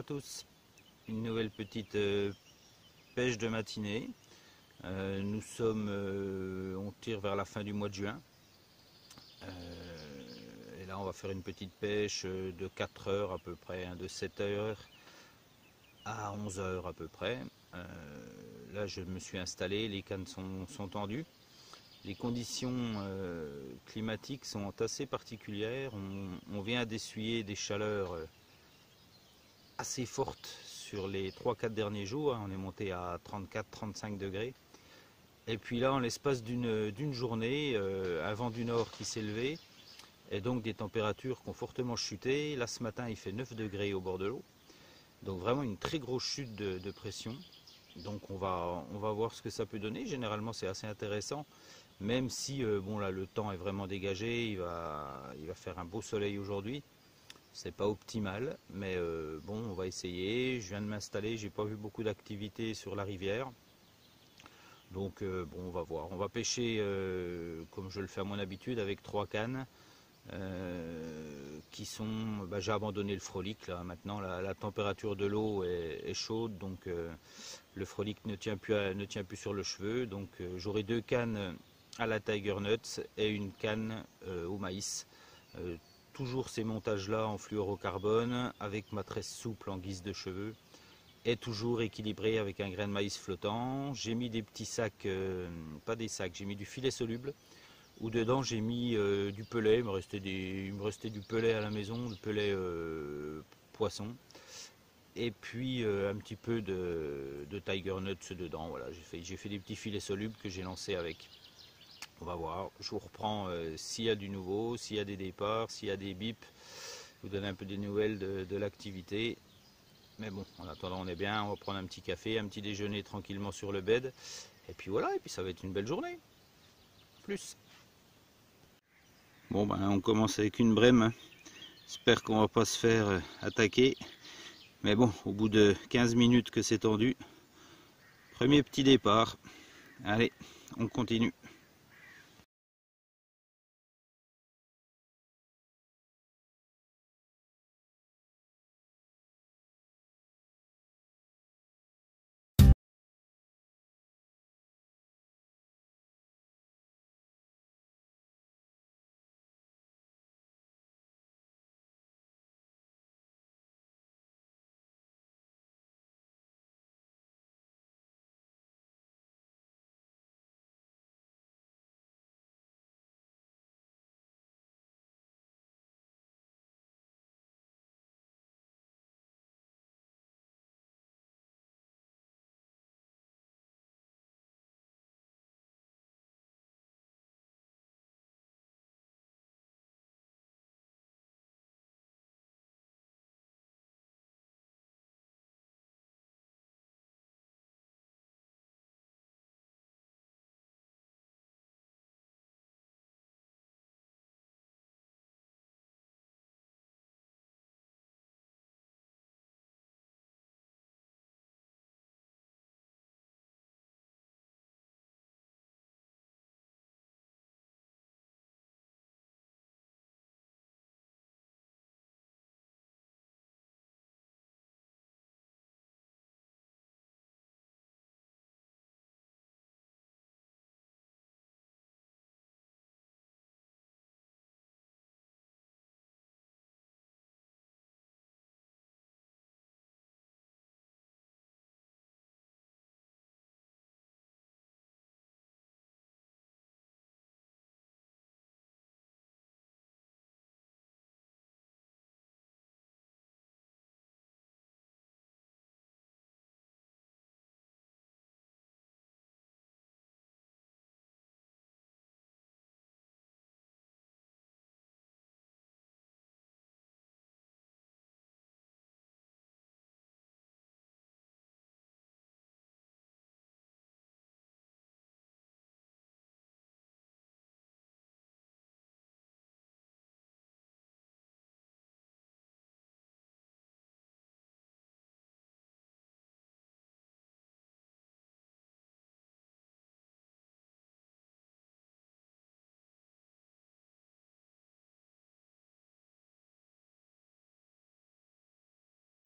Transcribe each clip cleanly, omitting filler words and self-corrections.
à tous, une nouvelle petite pêche de matinée. On tire vers la fin du mois de juin. Et là on va faire une petite pêche de 4 heures à peu près, de 7 heures à 11 heures à peu près. Là je me suis installé, les cannes sont tendues. Les conditions climatiques sont assez particulières. On vient d'essuyer des chaleurs assez forte sur les 3-4 derniers jours. On est monté à 34-35 degrés. Et puis là, en l'espace d'une journée, un vent du nord qui s'est levé, et donc des températures qui ont fortement chuté. Là, ce matin, il fait 9 degrés au bord de l'eau. Donc vraiment une très grosse chute de pression. Donc on va voir ce que ça peut donner. Généralement, c'est assez intéressant. Même si bon là, le temps est vraiment dégagé, il va faire un beau soleil aujourd'hui. C'est pas optimal, mais bon, on va essayer. Je viens de m'installer, j'ai pas vu beaucoup d'activité sur la rivière. Donc bon, on va voir. On va pêcher comme je le fais à mon habitude avec 3 cannes qui sont. J'ai abandonné le frolic là. Maintenant, la température de l'eau est chaude, donc le frolic ne tient plus sur le cheveu. Donc j'aurai 2 cannes à la Tiger Nuts et une canne au maïs. Toujours ces montages là en fluorocarbone avec ma tresse souple en guise de cheveux et toujours équilibré avec un grain de maïs flottant. J'ai mis des petits sacs, pas des sacs, j'ai mis du filet soluble où dedans j'ai mis du pelet. Il me restait du pelet à la maison, du pelet poisson, et puis un petit peu de Tiger Nuts dedans. Voilà, j'ai fait des petits filets solubles que j'ai lancés avec. On va voir, je vous reprends s'il y a du nouveau, s'il y a des départs, s'il y a des bips, vous donner un peu des nouvelles de l'activité. Mais bon, en attendant on est bien, on va prendre un petit café, un petit déjeuner tranquillement sur le bed. Et puis voilà, et puis ça va être une belle journée. Plus. Bon ben on commence avec une brème. J'espère qu'on va pas se faire attaquer. Mais bon, au bout de 15 minutes que c'est tendu, premier petit départ. Allez, on continue.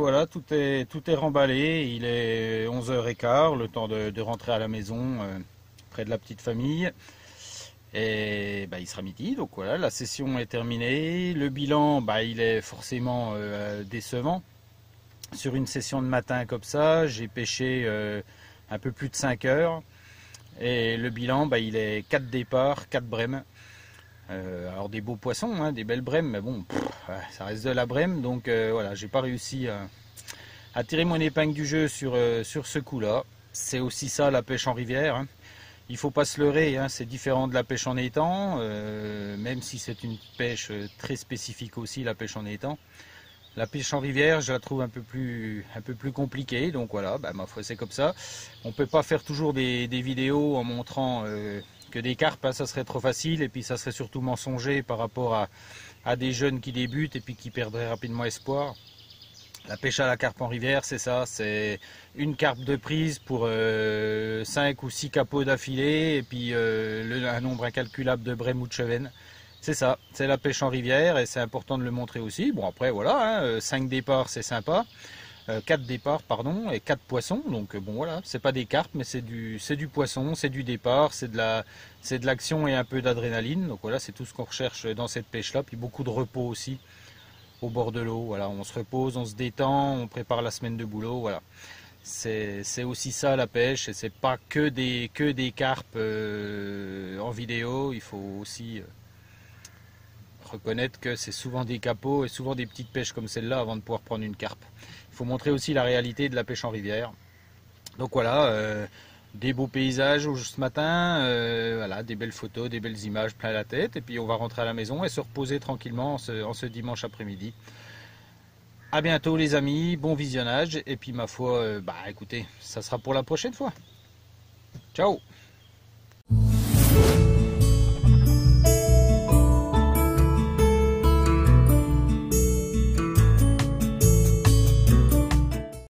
voilà, tout est remballé. Il est 11h15, le temps de rentrer à la maison près de la petite famille. Et bah, il sera midi, donc voilà, la session est terminée. Le bilan, bah, il est forcément décevant. Sur une session de matin comme ça, j'ai pêché un peu plus de 5 heures. Et le bilan, bah, il est 4 départs, 4 brèmes. Alors des beaux poissons, hein, des belles brèmes, mais bon, ça reste de la brème. Donc voilà, j'ai pas réussi à tirer mon épingle du jeu sur ce coup-là. C'est aussi ça la pêche en rivière. Hein. Il faut pas se leurrer, hein, c'est différent de la pêche en étang, même si c'est une pêche très spécifique aussi, la pêche en étang. La pêche en rivière, je la trouve un peu plus compliquée, donc voilà, bah, ma foi c'est comme ça. On peut pas faire toujours des vidéos en montrant que des carpes, hein, ça serait trop facile, et puis ça serait surtout mensonger par rapport à des jeunes qui débutent et puis qui perdraient rapidement espoir. La pêche à la carpe en rivière, c'est ça, c'est une carpe de prise pour 5 ou 6 capots d'affilée et puis un nombre incalculable de brèmes ou de chevennes. C'est ça, c'est la pêche en rivière et c'est important de le montrer aussi. Bon après voilà, hein, 5 départs c'est sympa, 4 départs pardon et 4 poissons. Donc bon voilà, c'est pas des carpes mais c'est du poisson, c'est du départ, c'est de l'action et un peu d'adrénaline. Donc voilà, c'est tout ce qu'on recherche dans cette pêche là, puis beaucoup de repos aussi. Au bord de l'eau, voilà, on se repose, on se détend, on prépare la semaine de boulot, voilà. C'est aussi ça la pêche, et c'est pas que des carpes en vidéo, il faut aussi reconnaître que c'est souvent des capots et souvent des petites pêches comme celle-là avant de pouvoir prendre une carpe. Il faut montrer aussi la réalité de la pêche en rivière. Donc voilà, des beaux paysages ce matin, voilà, des belles photos, des belles images plein la tête, et puis on va rentrer à la maison et se reposer tranquillement en ce dimanche après-midi. A bientôt les amis, bon visionnage, et puis ma foi, bah écoutez, ça sera pour la prochaine fois. Ciao.